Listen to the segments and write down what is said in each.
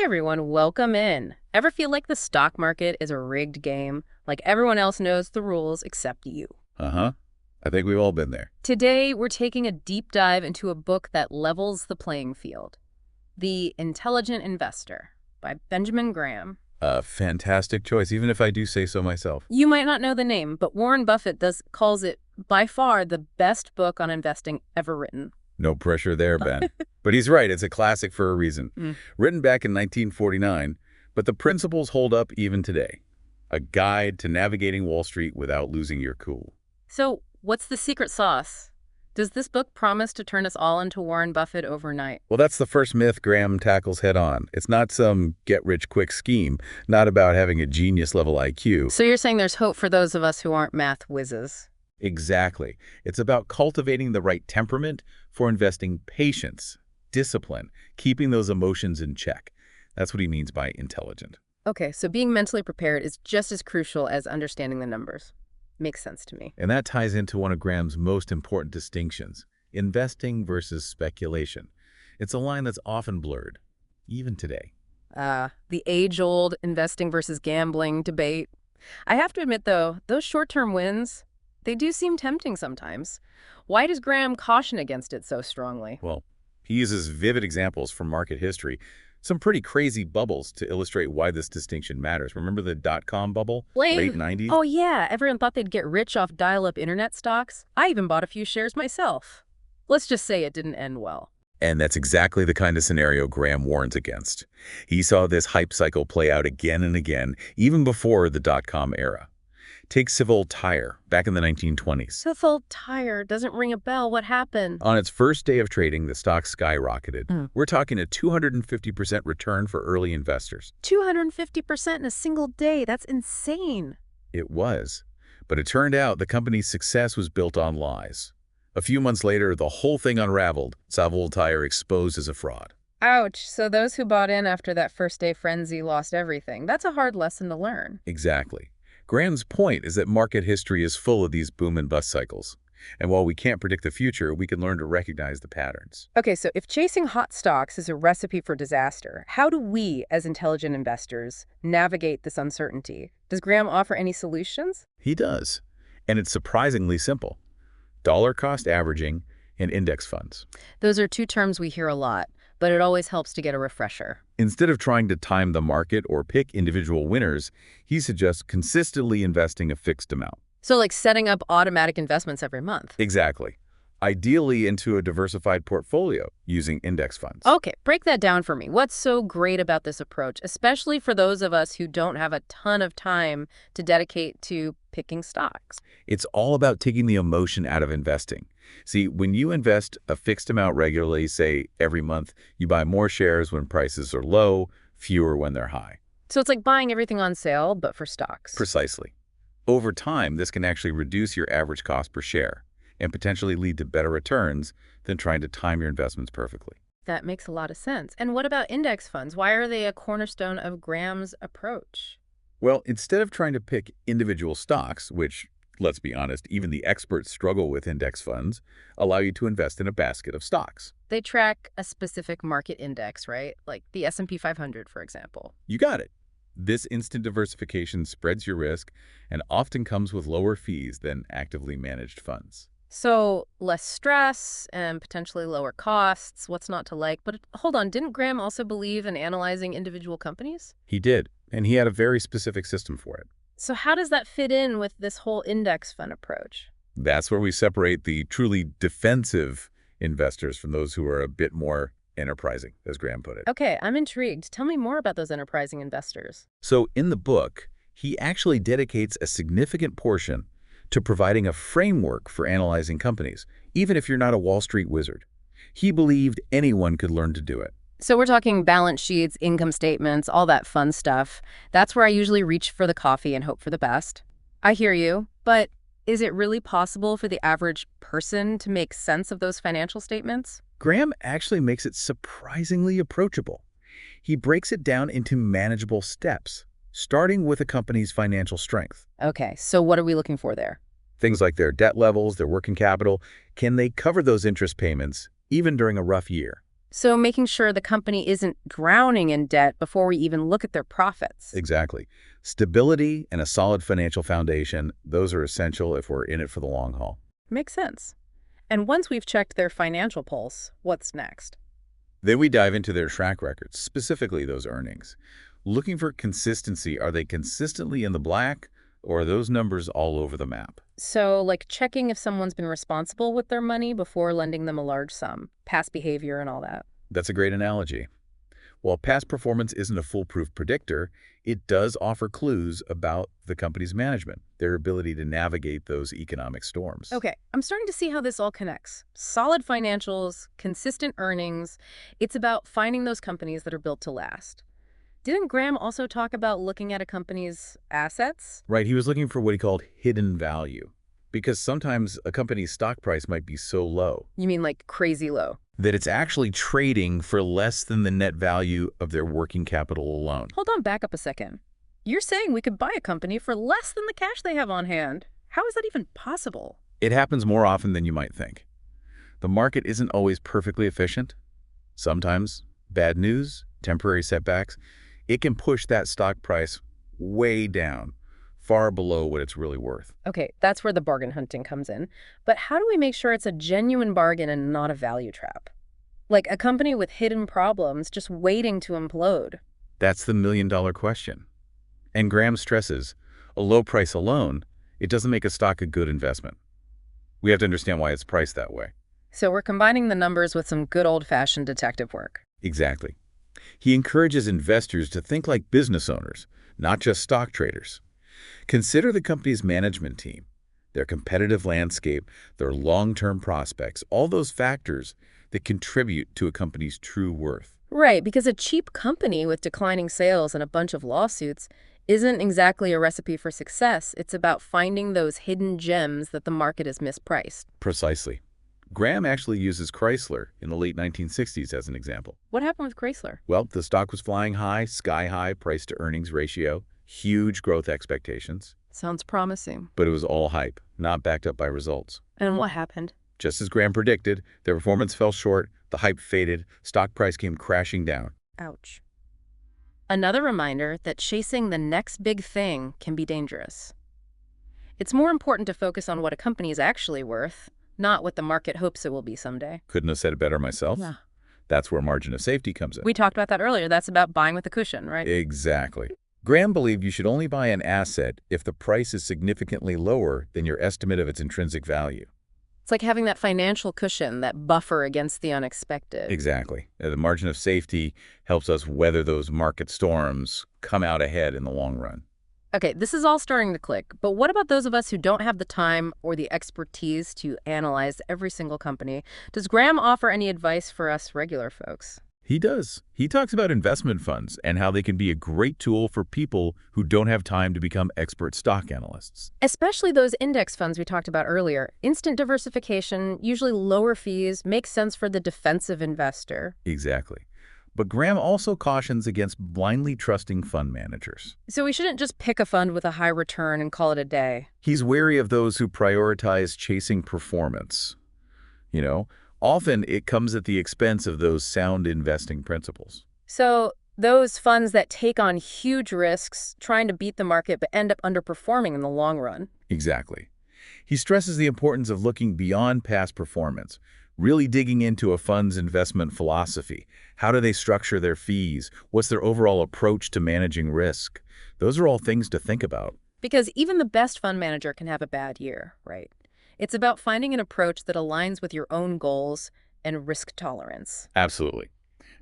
everyone, welcome in. Ever feel like the stock market is a rigged game? Like everyone else knows the rules except you? Uh-huh. I think we've all been there. Today, we're taking a deep dive into a book that levels the playing field. The Intelligent Investor by Benjamin Graham. A fantastic choice, even if I do say so myself. You might not know the name, but Warren Buffett calls it by far the best book on investing ever written. No pressure there, Ben. But he's right, it's a classic for a reason. Written back in 1949, but the principles hold up even today. A guide to navigating Wall Street without losing your cool. So, what's the secret sauce? Does this book promise to turn us all into Warren Buffett overnight? Well, that's the first myth Graham tackles head on. It's not some get-rich-quick scheme, not about having a genius-level IQ. So you're saying there's hope for those of us who aren't math whizzes? Exactly. It's about cultivating the right temperament for investing patience, discipline, keeping those emotions in check. That's what he means by intelligent. Okay, so being mentally prepared is just as crucial as understanding the numbers. Makes sense to me. And that ties into one of Graham's most important distinctions, investing versus speculation. It's a line that's often blurred, even today. The age-old investing versus gambling debate. I have to admit, though, those short-term wins, they do seem tempting sometimes. Why does Graham caution against it so strongly? Well, he uses vivid examples from market history, some pretty crazy bubbles to illustrate why this distinction matters. Remember the dot-com bubble? Late 90s? Oh, yeah. Everyone thought they'd get rich off dial-up internet stocks. I even bought a few shares myself. Let's just say it didn't end well. And that's exactly the kind of scenario Graham warns against. He saw this hype cycle play out again and again, even before the dot-com era. Take Civil Tire, back in the 1920s. Civil Tire doesn't ring a bell. What happened? On its first day of trading, the stock skyrocketed. We're talking a 250% return for early investors. 250% in a single day. That's insane. It was. But it turned out the company's success was built on lies. A few months later, the whole thing unraveled. Civil Tire exposed as a fraud. Ouch. So those who bought in after that first day frenzy lost everything. That's a hard lesson to learn. Exactly. Graham's point is that market history is full of these boom and bust cycles. And while we can't predict the future, we can learn to recognize the patterns. Okay, so if chasing hot stocks is a recipe for disaster, how do we, as intelligent investors, navigate this uncertainty? Does Graham offer any solutions? He does. And it's surprisingly simple. Dollar cost averaging and index funds. Those are two terms we hear a lot, but it always helps to get a refresher. Instead of trying to time the market or pick individual winners, he suggests consistently investing a fixed amount. So like setting up automatic investments every month. Exactly. Ideally into a diversified portfolio using index funds. Okay, break that down for me. What's so great about this approach, especially for those of us who don't have a ton of time to dedicate to picking stocks? It's all about taking the emotion out of investing. See, when you invest a fixed amount regularly, say every month, you buy more shares when prices are low, fewer when they're high. So it's like buying everything on sale, but for stocks. Precisely. Over time, this can actually reduce your average cost per share and potentially lead to better returns than trying to time your investments perfectly. That makes a lot of sense. And what about index funds? Why are they a cornerstone of Graham's approach? Well, instead of trying to pick individual stocks, which, let's be honest, even the experts struggle with, index funds allow you to invest in a basket of stocks. They track a specific market index, right? Like the S&P 500, for example. You got it. This instant diversification spreads your risk and often comes with lower fees than actively managed funds. So less stress and potentially lower costs. What's not to like? But hold on, didn't Graham also believe in analyzing individual companies? He did, and he had a very specific system for it. So how does that fit in with this whole index fund approach? That's where we separate the truly defensive investors from those who are a bit more enterprising, as Graham put it. Okay, I'm intrigued. Tell me more about those enterprising investors. So in the book, he actually dedicates a significant portion to providing a framework for analyzing companies, even if you're not a Wall Street wizard. He believed anyone could learn to do it. So we're talking balance sheets, income statements, all that fun stuff. That's where I usually reach for the coffee and hope for the best. I hear you, but is it really possible for the average person to make sense of those financial statements? Graham actually makes it surprisingly approachable. He breaks it down into manageable steps, starting with a company's financial strength. Okay, so what are we looking for there? Things like their debt levels, their working capital. Can they cover those interest payments, even during a rough year? So making sure the company isn't drowning in debt before we even look at their profits. Exactly. Stability and a solid financial foundation, those are essential if we're in it for the long haul. Makes sense. And once we've checked their financial pulse, what's next? Then we dive into their track records, specifically those earnings. Looking for consistency, are they consistently in the black, or are those numbers all over the map? So, like checking if someone's been responsible with their money before lending them a large sum, past behavior and all that. That's a great analogy. While past performance isn't a foolproof predictor, it does offer clues about the company's management, their ability to navigate those economic storms. Okay, I'm starting to see how this all connects. Solid financials, consistent earnings. It's about finding those companies that are built to last. Didn't Graham also talk about looking at a company's assets? Right, he was looking for what he called hidden value, because sometimes a company's stock price might be so low You mean like crazy low? that it's actually trading for less than the net value of their working capital alone. Hold on, back up a second. You're saying we could buy a company for less than the cash they have on hand. How is that even possible? It happens more often than you might think. The market isn't always perfectly efficient. Sometimes bad news, temporary setbacks, it can push that stock price way down, far below what it's really worth. Okay, that's where the bargain hunting comes in. But how do we make sure it's a genuine bargain and not a value trap? Like a company with hidden problems just waiting to implode. That's the million-dollar question. And Graham stresses, a low price alone, it doesn't make a stock a good investment. We have to understand why it's priced that way. So we're combining the numbers with some good old-fashioned detective work. Exactly. He encourages investors to think like business owners, not just stock traders. Consider the company's management team, their competitive landscape, their long-term prospects, all those factors that contribute to a company's true worth. Right, because a cheap company with declining sales and a bunch of lawsuits isn't exactly a recipe for success. It's about finding those hidden gems that the market has mispriced. Precisely. Graham actually uses Chrysler in the late 1960s as an example. What happened with Chrysler? Well, the stock was flying high, sky-high price-to-earnings ratio, huge growth expectations, Sounds promising. but it was all hype, not backed up by results. And what happened? Just as Graham predicted, their performance fell short, the hype faded, stock price came crashing down. Ouch. Another reminder that chasing the next big thing can be dangerous. It's more important to focus on what a company is actually worth, not what the market hopes it will be someday. Couldn't have said it better myself. Yeah. That's where margin of safety comes in. We talked about that earlier. That's about buying with a cushion, right? Exactly. Graham believed you should only buy an asset if the price is significantly lower than your estimate of its intrinsic value. It's like having that financial cushion, that buffer against the unexpected. Exactly. The margin of safety helps us weather those market storms, come out ahead in the long run. Okay, this is all starting to click, but what about those of us who don't have the time or the expertise to analyze every single company? Does Graham offer any advice for us regular folks? He does. He talks about investment funds and how they can be a great tool for people who don't have time to become expert stock analysts. Especially those index funds we talked about earlier. Instant diversification, usually lower fees, makes sense for the defensive investor. Exactly. But Graham also cautions against blindly trusting fund managers. So we shouldn't just pick a fund with a high return and call it a day. He's wary of those who prioritize chasing performance. Often it comes at the expense of those sound investing principles. So those funds that take on huge risks, trying to beat the market, but end up underperforming in the long run. Exactly. He stresses the importance of looking beyond past performance, really digging into a fund's investment philosophy. How do they structure their fees? What's their overall approach to managing risk? Those are all things to think about. Because even the best fund manager can have a bad year, right? It's about finding an approach that aligns with your own goals and risk tolerance. Absolutely.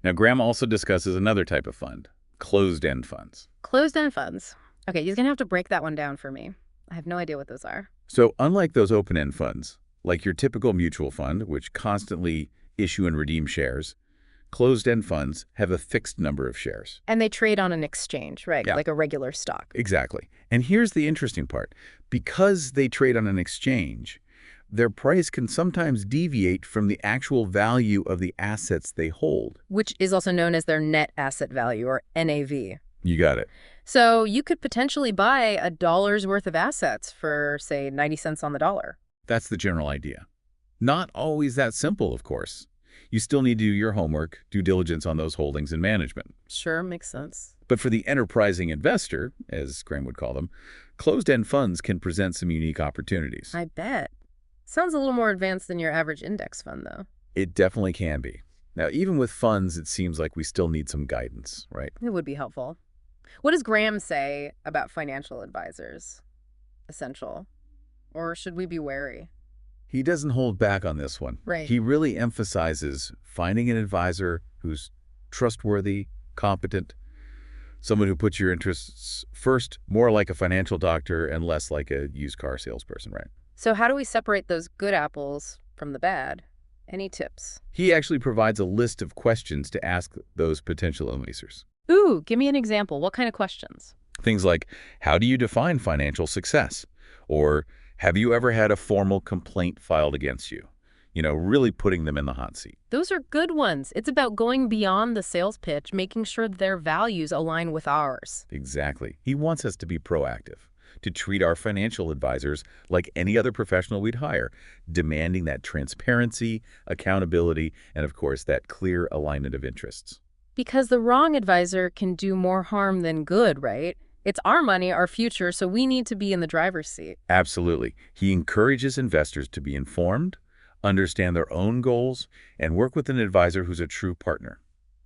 Now, Graham also discusses another type of fund, closed-end funds. Closed-end funds. Okay, you're going to have to break that one down for me. I have no idea what those are. So unlike those open-end funds, like your typical mutual fund, which constantly issue and redeem shares, closed-end funds have a fixed number of shares. And they trade on an exchange, right? Yeah. Like a regular stock. Exactly. And here's the interesting part. Because they trade on an exchange, their price can sometimes deviate from the actual value of the assets they hold. Which is also known as their net asset value, or NAV. You got it. So you could potentially buy $1's worth of assets for, say, 90 cents on the dollar. That's the general idea. Not always that simple, of course. You still need to do your homework, due diligence on those holdings and management. Sure, makes sense. But for the enterprising investor, as Graham would call them, closed-end funds can present some unique opportunities. I bet. Sounds a little more advanced than your average index fund, though. It definitely can be. Now, even with funds, it seems like we still need some guidance, right? It would be helpful. What does Graham say about financial advisors? Essential? Or should we be wary? He doesn't hold back on this one. Right. He really emphasizes finding an advisor who's trustworthy, competent, someone who puts your interests first, more like a financial doctor and less like a used car salesperson, right? So how do we separate those good apples from the bad? Any tips? He actually provides a list of questions to ask those potential investors. Ooh, give me an example. What kind of questions? Things like, how do you define financial success? Or, have you ever had a formal complaint filed against you? Really putting them in the hot seat. Those are good ones. It's about going beyond the sales pitch, making sure their values align with ours. Exactly. He wants us to be proactive, to treat our financial advisors like any other professional we'd hire, demanding that transparency, accountability, and of course, that clear alignment of interests. Because the wrong advisor can do more harm than good, right? It's our money, our future, so we need to be in the driver's seat. Absolutely. He encourages investors to be informed, understand their own goals, and work with an advisor who's a true partner.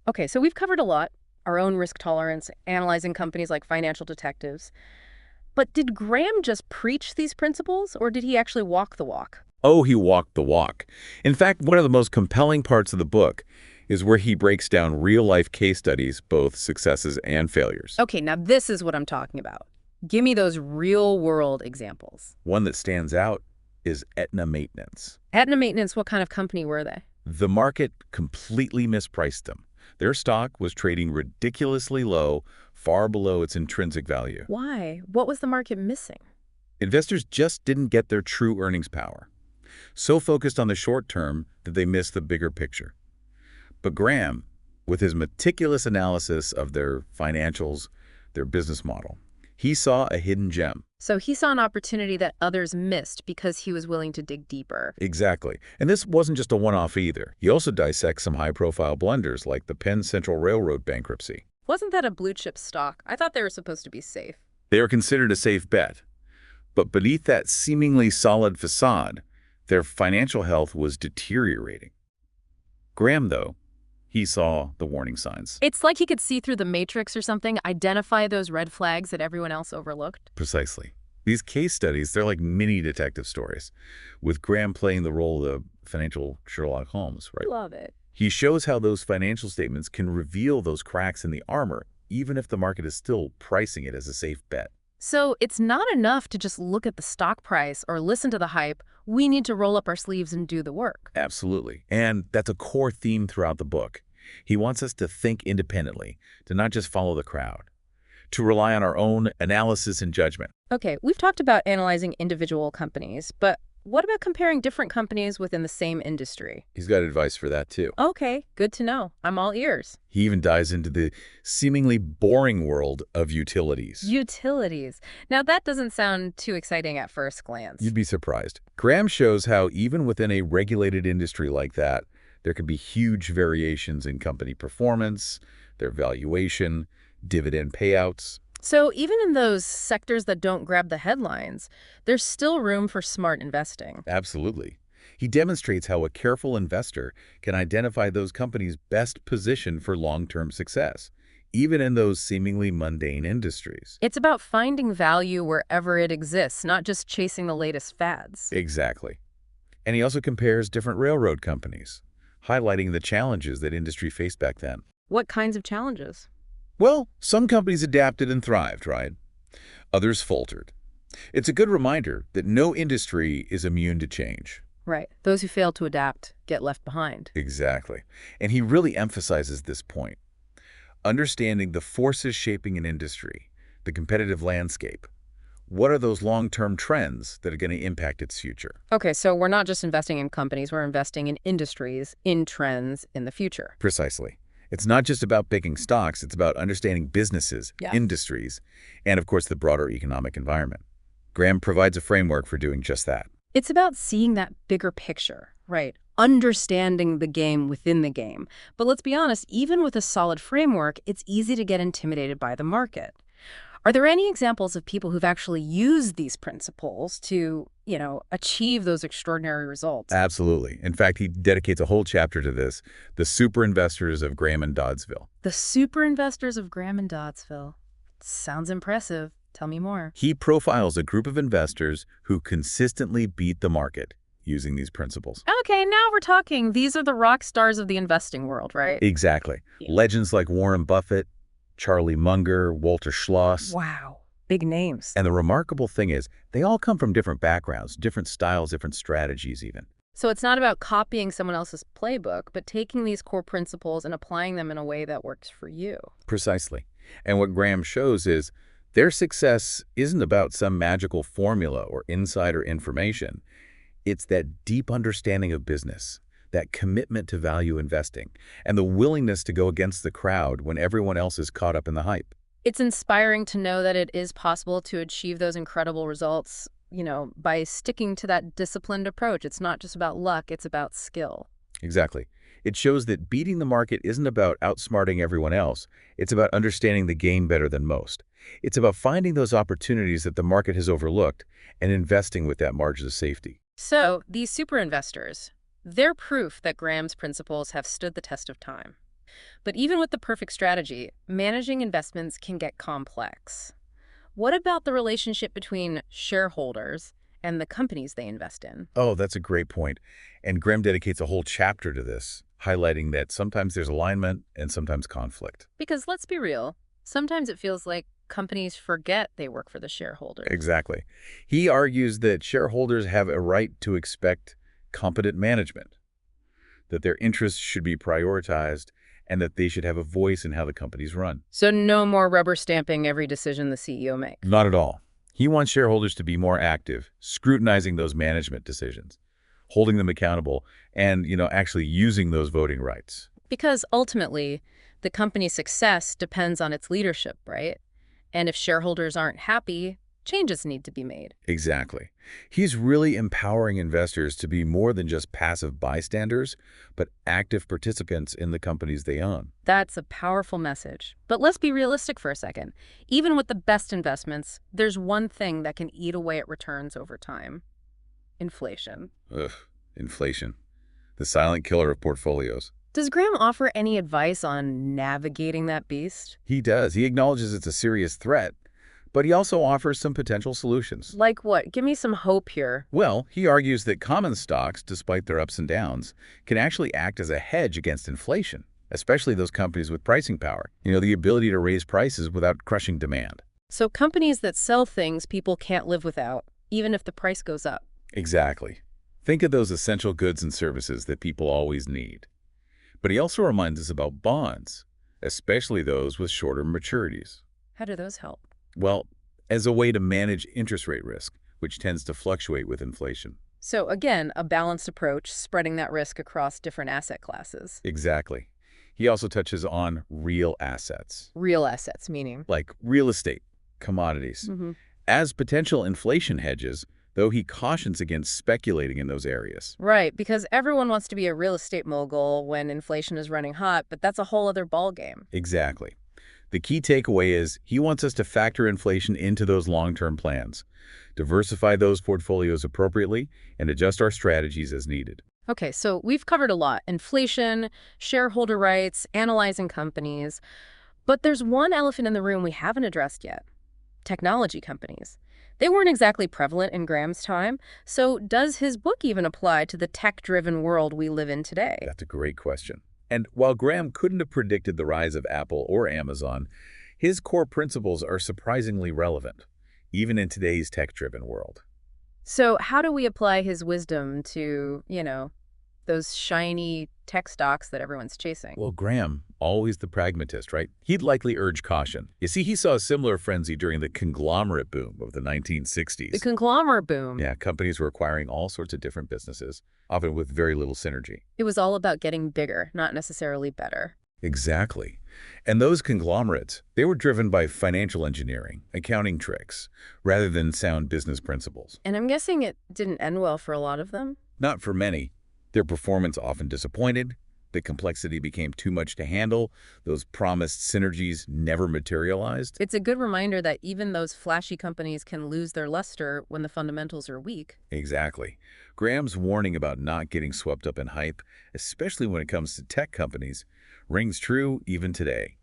Okay, so we've covered a lot. Our own risk tolerance, analyzing companies like financial detectives. But did Graham just preach these principles, or did he actually walk the walk? Oh, he walked the walk. In fact, one of the most compelling parts of the book is where he breaks down real-life case studies, both successes and failures. Okay, now this is what I'm talking about. Give me those real-world examples. One that stands out is Aetna Maintenance. Aetna Maintenance, what kind of company were they? The market completely mispriced them. Their stock was trading ridiculously low, far below its intrinsic value. Why? What was the market missing? Investors just didn't get their true earnings power. So focused on the short term that they missed the bigger picture. But Graham, with his meticulous analysis of their financials, their business model, he saw a hidden gem. So he saw an opportunity that others missed because he was willing to dig deeper. Exactly. And this wasn't just a one-off either. He also dissects some high-profile blunders like the Penn Central Railroad bankruptcy. Wasn't that a blue-chip stock? I thought they were supposed to be safe. They are considered a safe bet. But beneath that seemingly solid facade, their financial health was deteriorating. Graham, though, he saw the warning signs. It's like he could see through the matrix or something, identify those red flags that everyone else overlooked. Precisely. These case studies, they're like mini detective stories, with Graham playing the role of the financial Sherlock Holmes, right? Love it. He shows how those financial statements can reveal those cracks in the armor, even if the market is still pricing it as a safe bet. So it's not enough to just look at the stock price or listen to the hype. We need to roll up our sleeves and do the work. Absolutely. And that's a core theme throughout the book. He wants us to think independently, to not just follow the crowd, to rely on our own analysis and judgment. Okay, we've talked about analyzing individual companies, but what about comparing different companies within the same industry? He's got advice for that, too. Okay, good to know. I'm all ears. He even dives into the seemingly boring world of utilities. Utilities. Now, that doesn't sound too exciting at first glance. You'd be surprised. Graham shows how even within a regulated industry like that, there can be huge variations in company performance, their valuation, dividend payouts. So even in those sectors that don't grab the headlines, there's still room for smart investing. Absolutely. He demonstrates how a careful investor can identify those companies best positioned for long-term success, even in those seemingly mundane industries. It's about finding value wherever it exists, not just chasing the latest fads. Exactly. And he also compares different railroad companies, highlighting the challenges that industry faced back then. What kinds of challenges? Well, some companies adapted and thrived, right? Others faltered. It's a good reminder that no industry is immune to change. Right. Those who fail to adapt get left behind. Exactly. And he really emphasizes this point. Understanding the forces shaping an industry, the competitive landscape. What are those long-term trends that are going to impact its future? Okay, so we're not just investing in companies, we're investing in industries, in trends, in the future. Precisely. It's not just about picking stocks, it's about understanding businesses, industries, and of course the broader economic environment. Graham provides a framework for doing just that. It's about seeing that bigger picture, right? understanding the game within the game. But let's be honest, even with a solid framework, it's easy to get intimidated by the market. Are there any examples of people who've actually used these principles to, achieve those extraordinary results? Absolutely. In fact, he dedicates a whole chapter to this, the super investors of Graham and Doddsville. The super investors of Graham and Doddsville. Sounds impressive. Tell me more. He profiles a group of investors who consistently beat the market using these principles. Okay, now we're talking. These are the rock stars of the investing world, right? Exactly. Yeah. Legends like Warren Buffett, Charlie Munger, Walter Schloss. Wow. Big names. And the remarkable thing is, they all come from different backgrounds, different styles, different strategies even. So it's not about copying someone else's playbook, but taking these core principles and applying them in a way that works for you. Precisely. And what Graham shows is their success isn't about some magical formula or insider information. It's that deep understanding of business, that commitment to value investing, and the willingness to go against the crowd when everyone else is caught up in the hype. It's inspiring to know that it is possible to achieve those incredible results, by sticking to that disciplined approach. It's not just about luck, it's about skill. Exactly. It shows that beating the market isn't about outsmarting everyone else. It's about understanding the game better than most. It's about finding those opportunities that the market has overlooked and investing with that margin of safety. So these super investors, they're proof that Graham's principles have stood the test of time. But even with the perfect strategy, managing investments can get complex. What about the relationship between shareholders and the companies they invest in? Oh, that's a great point. And Graham dedicates a whole chapter to this, highlighting that sometimes there's alignment and sometimes conflict. Because let's be real, sometimes it feels like companies forget they work for the shareholders. Exactly. He argues that shareholders have a right to expect competent management, that their interests should be prioritized, and that they should have a voice in how the companies run. So no more rubber stamping every decision the CEO makes. Not at all. He wants shareholders to be more active, scrutinizing those management decisions, holding them accountable, and, actually using those voting rights. Because ultimately, the company's success depends on its leadership, right? And if shareholders aren't happy, changes need to be made. Exactly. He's really empowering investors to be more than just passive bystanders, but active participants in the companies they own. That's a powerful message. But let's be realistic for a second. Even with the best investments, there's one thing that can eat away at returns over time. Inflation. Ugh, inflation. The silent killer of portfolios. Does Graham offer any advice on navigating that beast? He does. He acknowledges it's a serious threat, but he also offers some potential solutions. Like what? Give me some hope here. Well, he argues that common stocks, despite their ups and downs, can actually act as a hedge against inflation, especially those companies with pricing power. The ability to raise prices without crushing demand. So companies that sell things people can't live without, even if the price goes up. Exactly. Think of those essential goods and services that people always need. But he also reminds us about bonds, especially those with shorter maturities. How do those help? Well, as a way to manage interest rate risk, which tends to fluctuate with inflation. So again, a balanced approach, spreading that risk across different asset classes. Exactly. He also touches on real assets. Real assets, meaning? Like real estate, commodities, as potential inflation hedges, though he cautions against speculating in those areas. Right, because everyone wants to be a real estate mogul when inflation is running hot, but that's a whole other ballgame. Exactly. The key takeaway is he wants us to factor inflation into those long-term plans, diversify those portfolios appropriately, and adjust our strategies as needed. Okay, so we've covered a lot. Inflation, shareholder rights, analyzing companies. But there's one elephant in the room we haven't addressed yet. Technology companies. They weren't exactly prevalent in Graham's time, so does his book even apply to the tech-driven world we live in today? That's a great question. And while Graham couldn't have predicted the rise of Apple or Amazon, his core principles are surprisingly relevant, even in today's tech-driven world. So how do we apply his wisdom to, those shiny tech stocks that everyone's chasing? Well, Graham, always the pragmatist, right? He'd likely urge caution. You see, he saw a similar frenzy during the conglomerate boom of the 1960s. The conglomerate boom. Yeah, companies were acquiring all sorts of different businesses, often with very little synergy. It was all about getting bigger, not necessarily better. Exactly. And those conglomerates, they were driven by financial engineering, accounting tricks, rather than sound business principles. And I'm guessing it didn't end well for a lot of them? Not for many. Their performance often disappointed. The complexity became too much to handle. Those promised synergies never materialized. It's a good reminder that even those flashy companies can lose their luster when the fundamentals are weak. Exactly. Graham's warning about not getting swept up in hype, especially when it comes to tech companies, rings true even today.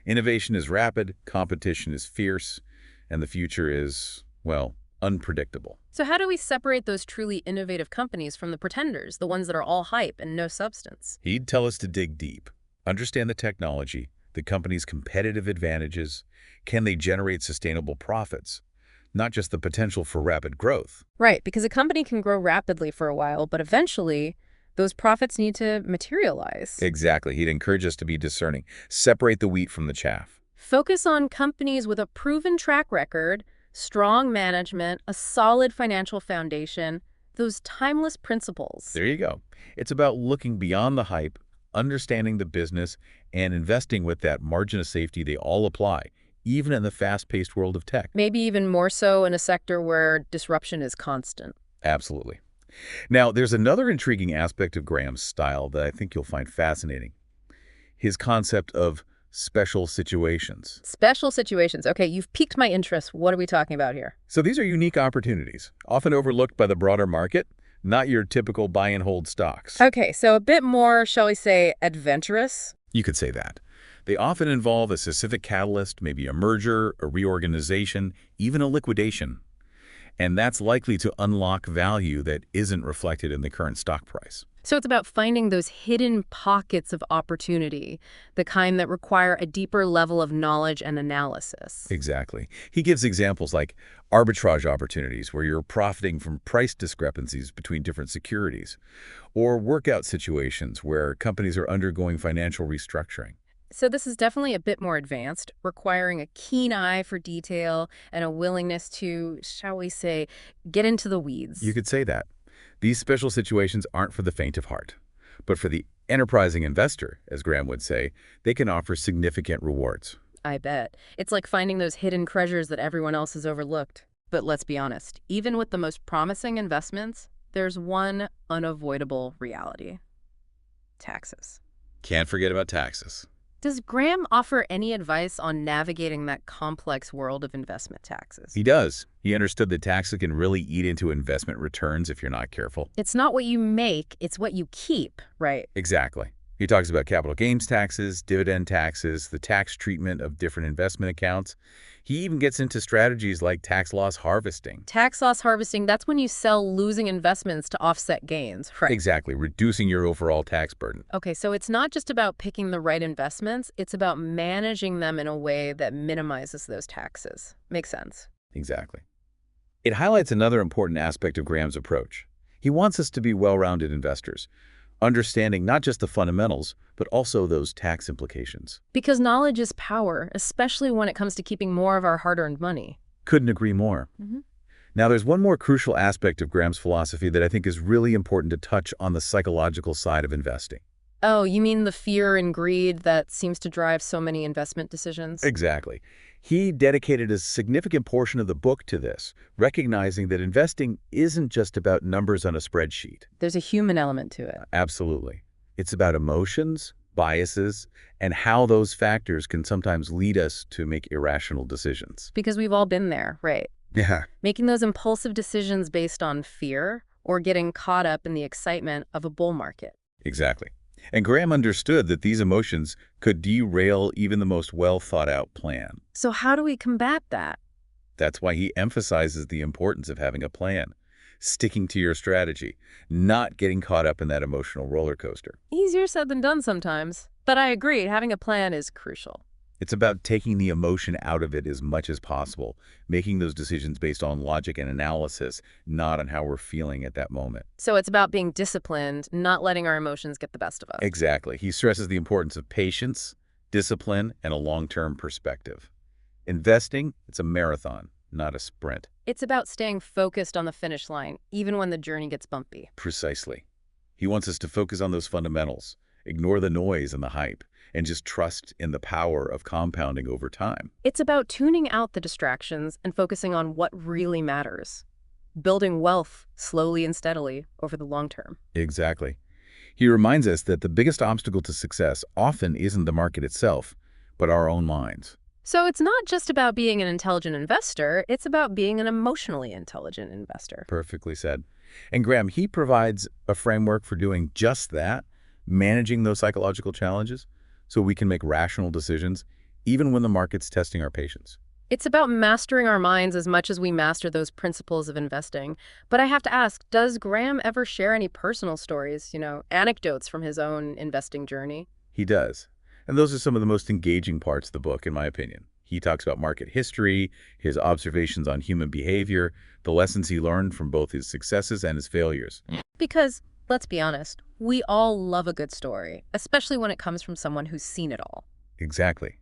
Innovation is rapid, competition is fierce, and the future is, well, unpredictable. So how do we separate those truly innovative companies from the pretenders, the ones that are all hype and no substance? He'd tell us to dig deep, understand the technology, the company's competitive advantages, can they generate sustainable profits, not just the potential for rapid growth. Right, because a company can grow rapidly for a while, but eventually those profits need to materialize. Exactly. He'd encourage us to be discerning, separate the wheat from the chaff. Focus on companies with a proven track record, strong management, a solid financial foundation, those timeless principles. There you go. It's about looking beyond the hype, understanding the business, and investing with that margin of safety they all apply, even in the fast-paced world of tech. Maybe even more so in a sector where disruption is constant. Absolutely. Now, there's another intriguing aspect of Graham's style that I think you'll find fascinating. His concept of special situations. Special situations. Okay, you've piqued my interest. What are we talking about here? So these are unique opportunities, often overlooked by the broader market, not your typical buy and hold stocks. Okay, so a bit more, shall we say, adventurous? You could say that. They often involve a specific catalyst, maybe a merger, a reorganization, even a liquidation. And that's likely to unlock value that isn't reflected in the current stock price. So it's about finding those hidden pockets of opportunity, the kind that require a deeper level of knowledge and analysis. Exactly. He gives examples like arbitrage opportunities where you're profiting from price discrepancies between different securities, or workout situations where companies are undergoing financial restructuring. So this is definitely a bit more advanced, requiring a keen eye for detail and a willingness to, shall we say, get into the weeds. You could say that. These special situations aren't for the faint of heart, but for the enterprising investor, as Graham would say, they can offer significant rewards. I bet. It's like finding those hidden treasures that everyone else has overlooked. But let's be honest, even with the most promising investments, there's one unavoidable reality. Taxes. Can't forget about taxes. Does Graham offer any advice on navigating that complex world of investment taxes? He does. He understood that taxes can really eat into investment returns if you're not careful. It's not what you make, it's what you keep, right? Exactly. He talks about capital gains taxes, dividend taxes, the tax treatment of different investment accounts. He even gets into strategies like tax loss harvesting. Tax loss harvesting, that's when you sell losing investments to offset gains, right? Exactly, reducing your overall tax burden. Okay, so it's not just about picking the right investments, it's about managing them in a way that minimizes those taxes. Makes sense. Exactly. It highlights another important aspect of Graham's approach. He wants us to be well-rounded investors, understanding not just the fundamentals, but also those tax implications. Because knowledge is power, especially when it comes to keeping more of our hard-earned money. Couldn't agree more. Now, there's one more crucial aspect of Graham's philosophy that I think is really important to touch on the psychological side of investing. Oh, you mean the fear and greed that seems to drive so many investment decisions? Exactly. He dedicated a significant portion of the book to this, recognizing that investing isn't just about numbers on a spreadsheet. There's a human element to it. Absolutely. It's about emotions, biases, and how those factors can sometimes lead us to make irrational decisions. Because we've all been there, right? Yeah. Making those impulsive decisions based on fear or getting caught up in the excitement of a bull market. Exactly. And Graham understood that these emotions could derail even the most well-thought-out plan. So how do we combat that? That's why he emphasizes the importance of having a plan, sticking to your strategy, not getting caught up in that emotional roller coaster. Easier said than done sometimes. But I agree, having a plan is crucial. It's about taking the emotion out of it as much as possible, making those decisions based on logic and analysis, not on how we're feeling at that moment. So it's about being disciplined, not letting our emotions get the best of us. Exactly. He stresses the importance of patience, discipline, and a long-term perspective. Investing, it's a marathon, not a sprint. It's about staying focused on the finish line, even when the journey gets bumpy. Precisely. He wants us to focus on those fundamentals, ignore the noise and the hype, and just trust in the power of compounding over time. It's about tuning out the distractions and focusing on what really matters. Building wealth slowly and steadily over the long term. Exactly. He reminds us that the biggest obstacle to success often isn't the market itself, but our own minds. So it's not just about being an intelligent investor, it's about being an emotionally intelligent investor. Perfectly said. And Graham, he provides a framework for doing just that, managing those psychological challenges, so we can make rational decisions, even when the market's testing our patience. It's about mastering our minds as much as we master those principles of investing. But I have to ask, does Graham ever share any personal stories, anecdotes from his own investing journey? He does. And those are some of the most engaging parts of the book, in my opinion. He talks about market history, his observations on human behavior, the lessons he learned from both his successes and his failures. Because, let's be honest, we all love a good story, especially when it comes from someone who's seen it all. Exactly.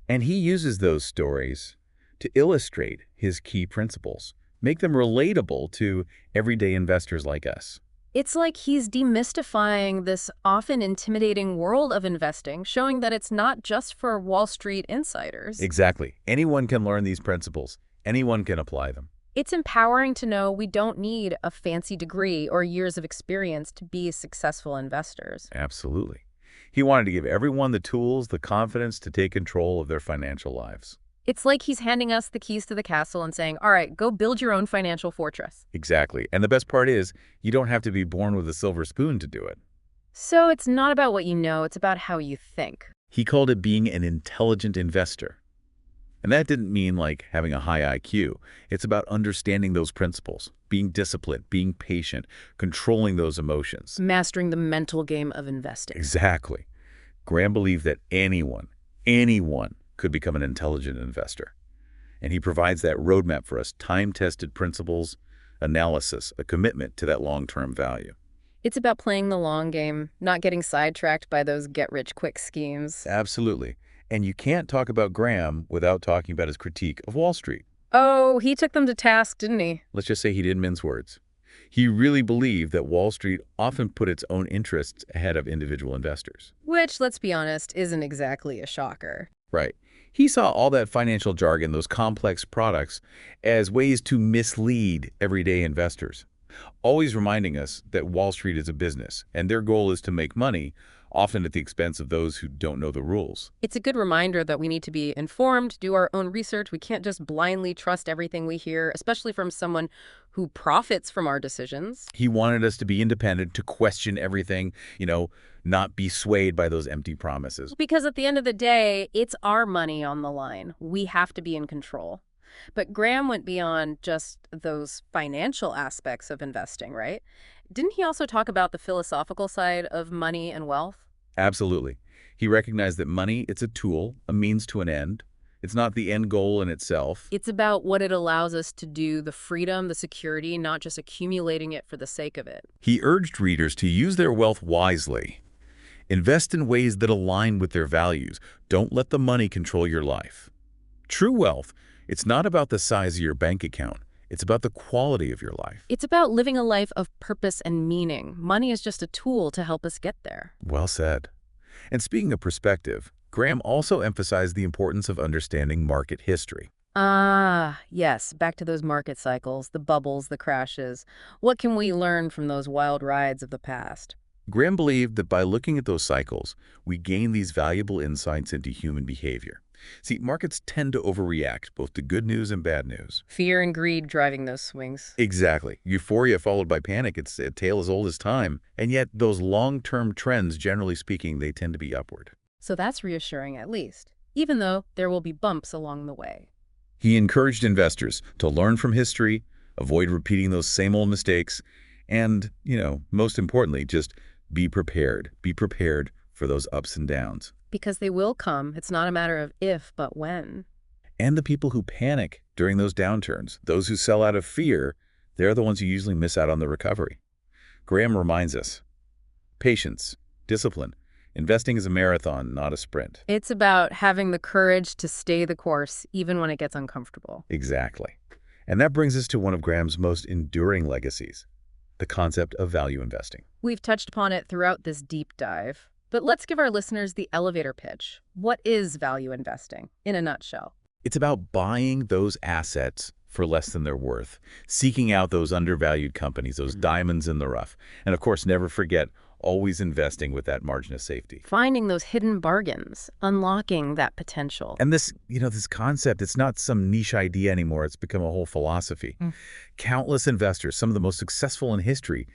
And he uses those stories to illustrate his key principles, make them relatable to everyday investors like us. It's like he's demystifying this often intimidating world of investing, showing that it's not just for Wall Street insiders. Exactly. Anyone can learn these principles. Anyone can apply them. It's empowering to know we don't need a fancy degree or years of experience to be successful investors. Absolutely. He wanted to give everyone the tools, the confidence to take control of their financial lives. It's like he's handing us the keys to the castle and saying, all right, go build your own financial fortress. Exactly. And the best part is, you don't have to be born with a silver spoon to do it. So it's not about what you know, it's about how you think. He called it being an intelligent investor. And that didn't mean like having a high IQ. It's about understanding those principles, being disciplined, being patient, controlling those emotions. Mastering the mental game of investing. Exactly. Graham believed that anyone could become an intelligent investor. And he provides that roadmap for us, time-tested principles, analysis, a commitment to that long-term value. It's about playing the long game, not getting sidetracked by those get-rich-quick schemes. Absolutely. And you can't talk about Graham without talking about his critique of Wall Street. Oh, he took them to task, didn't he? Let's just say he didn't mince words. He really believed that Wall Street often put its own interests ahead of individual investors. Which, let's be honest, isn't exactly a shocker. Right. He saw all that financial jargon, those complex products, as ways to mislead everyday investors, always reminding us that Wall Street is a business, and their goal is to make money, often at the expense of those who don't know the rules. It's a good reminder that we need to be informed, do our own research. We can't just blindly trust everything we hear, especially from someone who profits from our decisions. He wanted us to be independent, to question everything, not be swayed by those empty promises. Because at the end of the day, it's our money on the line. We have to be in control. But Graham went beyond just those financial aspects of investing, right? Didn't he also talk about the philosophical side of money and wealth? Absolutely. He recognized that money, it's a tool, a means to an end. It's not the end goal in itself. It's about what it allows us to do, the freedom, the security, not just accumulating it for the sake of it. He urged readers to use their wealth wisely. Invest in ways that align with their values. Don't let the money control your life. True wealth, it's not about the size of your bank account. It's about the quality of your life. It's about living a life of purpose and meaning. Money is just a tool to help us get there. Well said. And speaking of perspective, Graham also emphasized the importance of understanding market history. Ah, yes, back to those market cycles, the bubbles, the crashes. What can we learn from those wild rides of the past? Graham believed that by looking at those cycles, we gain these valuable insights into human behavior. See, markets tend to overreact, both to good news and bad news. Fear and greed driving those swings. Exactly. Euphoria followed by panic, it's a tale as old as time. And yet, those long-term trends, generally speaking, they tend to be upward. So that's reassuring at least, even though there will be bumps along the way. He encouraged investors to learn from history, avoid repeating those same old mistakes, and, most importantly, just be prepared. Be prepared for those ups and downs. Because they will come. It's not a matter of if, but when. And the people who panic during those downturns, those who sell out of fear, they're the ones who usually miss out on the recovery. Graham reminds us, patience, discipline. Investing is a marathon, not a sprint. It's about having the courage to stay the course, even when it gets uncomfortable. Exactly. And that brings us to one of Graham's most enduring legacies, the concept of value investing. We've touched upon it throughout this deep dive. But let's give our listeners the elevator pitch. What is value investing, in a nutshell? It's about buying those assets for less than they're worth, seeking out those undervalued companies, those diamonds in the rough. And of course, never forget, always investing with that margin of safety. Finding those hidden bargains, unlocking that potential. And this concept, it's not some niche idea anymore. It's become a whole philosophy. Countless investors, some of the most successful in history,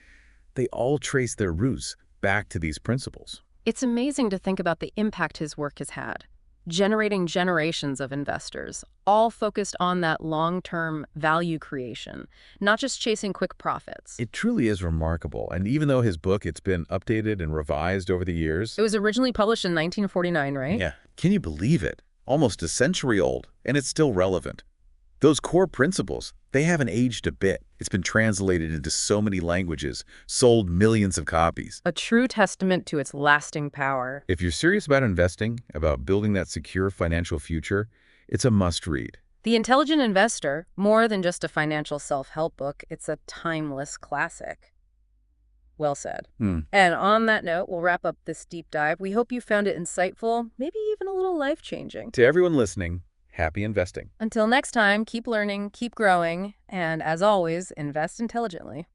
they all trace their roots back to these principles. It's amazing to think about the impact his work has had, generating generations of investors, all focused on that long-term value creation, not just chasing quick profits. It truly is remarkable. And even though his book, it's been updated and revised over the years. It was originally published in 1949, right? Yeah. Can you believe it? Almost a century old, and it's still relevant. Those core principles, they haven't aged a bit. It's been translated into so many languages, sold millions of copies. A true testament to its lasting power. If you're serious about investing, about building that secure financial future, it's a must-read. The Intelligent Investor, more than just a financial self-help book, it's a timeless classic. Well said. And on that note, we'll wrap up this deep dive. We hope you found it insightful, maybe even a little life-changing. To everyone listening, happy investing. Until next time, keep learning, keep growing, and as always, invest intelligently.